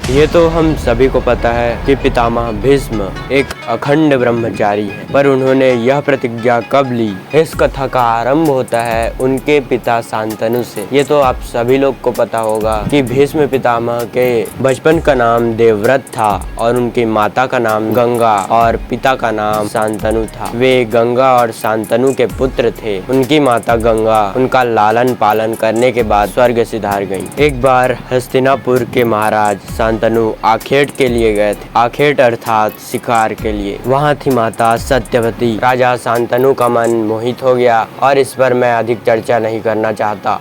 ये तो हम सभी को पता है कि पितामह भीष्म एक अखंड ब्रह्मचारी है, पर उन्होंने यह प्रतिज्ञा कब ली? इस कथा का आरंभ होता है उनके पिता शांतनु से। ये तो आप सभी लोग को पता होगा कि भीष्म पितामह के बचपन का नाम देवव्रत था और उनकी माता का नाम गंगा और पिता का नाम शांतनु था। वे गंगा और शांतनु के पुत्र थे। उनकी माता गंगा उनका लालन पालन करने के बाद स्वर्ग सिधार गई। एक बार हस्तिनापुर के महाराज शांतनु आखेट के लिए गए थे। आखेट अर्थात शिकार के लिए। वहाँ थी माता सत्यवती। राजा शांतनु का मन मोहित हो गया और इस पर मैं अधिक चर्चा नहीं करना चाहता।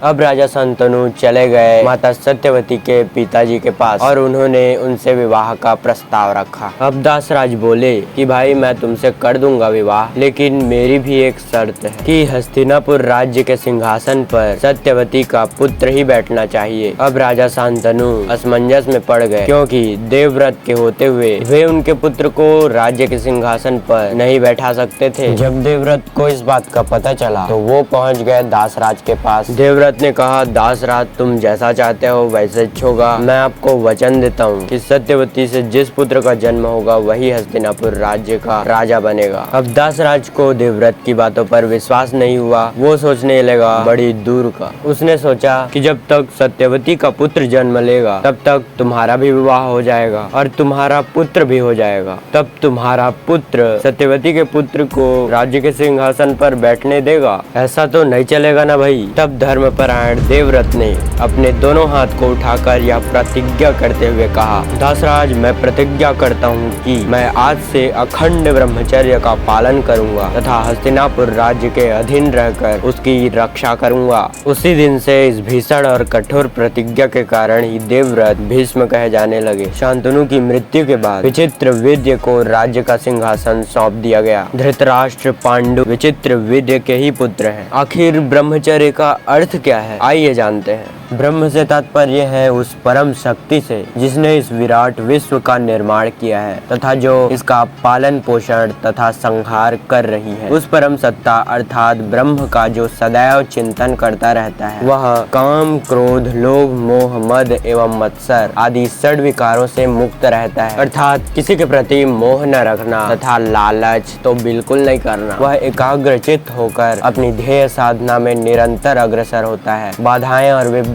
अब राजा शांतनु चले गए माता सत्यवती के पिताजी के पास और उन्होंने उनसे विवाह का प्रस्ताव रखा। अब दासराज बोले कि भाई मैं तुमसे कर दूंगा विवाह, लेकिन मेरी भी एक शर्त है कि हस्तिनापुर राज्य के सिंहासन पर सत्यवती का पुत्र ही बैठना चाहिए। अब राजा शांतनु असमंजस में पड़ गए, क्योंकि देवव्रत के होते हुए वे उनके पुत्र को राज्य के सिंहासन पर नहीं बैठा सकते थे। जब देवव्रत को इस बात का पता चला तो वो पहुंच गए दासराज के पास। देवव्रत ने कहा, दासराज तुम जैसा चाहते हो वैसे होगा। मैं आपको वचन देता हूँ कि सत्यवती से जिस पुत्र का जन्म होगा वही हस्तिनापुर राज्य का राजा बनेगा। अब दासराज को देवव्रत की बातों पर विश्वास नहीं हुआ। वो सोचने लगा बड़ी दूर का। उसने सोचा कि जब तक सत्यवती का पुत्र जन्म लेगा तब तक तुम्हारा भी विवाह हो जाएगा और तुम्हारा पुत्र भी हो जाएगा। तब तुम्हारा पुत्र सत्यवती के पुत्र को राज्य के सिंहासन पर बैठने देगा। ऐसा तो नहीं चलेगा ना भाई। तब धर्मपरायण देवव्रत ने अपने दोनों हाथ को उठाकर यह प्रतिज्ञा करते हुए कहा, दासराज मैं प्रतिज्ञा करता हूँ कि मैं आज से अखंड ब्रह्मचर्य का पालन करूंगा तथा हस्तिनापुर राज्य के अधीन रहकर उसकी रक्षा करूंगा। उसी दिन से इस भीषण और कठोर प्रतिज्ञा के कारण ही देवव्रत भीष्म कहे जाने लगे। शांतनु की मृत्यु के बाद विचित्रविद्य को राज्य का सिंहासन सौंप दिया गया। धृतराष्ट्र पांडु विचित्रविद्य के ही पुत्र हैं। आखिर ब्रह्मचर्य का अर्थ क्या है, आइए जानते हैं। ब्रह्म से तात्पर्य है उस परम शक्ति से जिसने इस विराट विश्व का निर्माण किया है तथा जो इसका पालन पोषण तथा संहार कर रही है। उस परम सत्ता अर्थात ब्रह्म का जो सदैव चिंतन करता रहता है वह काम क्रोध लोभ मोह मद एवं मत्सर आदि षड विकारों से मुक्त रहता है। अर्थात किसी के प्रति मोह न रखना तथा लालच तो बिल्कुल नहीं करना। वह एकाग्रचित्त होकर अपनी ध्येय साधना में निरंतर अग्रसर होता है। बाधाएं और विपदाएं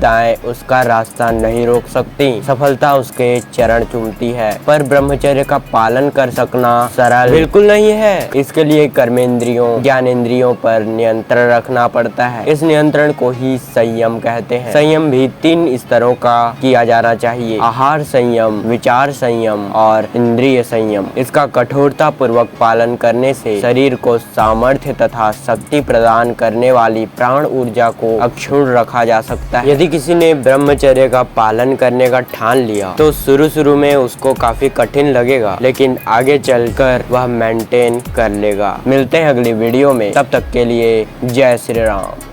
उसका रास्ता नहीं रोक सकती। सफलता उसके चरण चूमती है। पर ब्रह्मचर्य का पालन कर सकना सरल बिल्कुल नहीं है। इसके लिए कर्मेंद्रियों ज्ञानेंद्रियों पर नियंत्रण रखना पड़ता है। इस नियंत्रण को ही संयम कहते हैं। संयम भी 3 स्तरों का किया जाना चाहिए। आहार संयम, विचार संयम और इंद्रिय संयम। इसका कठोरता पूर्वक पालन करने से शरीर को सामर्थ्य तथा शक्ति प्रदान करने वाली प्राण ऊर्जा को अक्षुण्ण रखा जा सकता है। यदि किसी ने ब्रह्मचर्य का पालन करने का ठान लिया तो शुरू में उसको काफी कठिन लगेगा, लेकिन आगे चलकर वह मेंटेन कर लेगा। मिलते हैं अगली वीडियो में, तब तक के लिए जय श्री राम।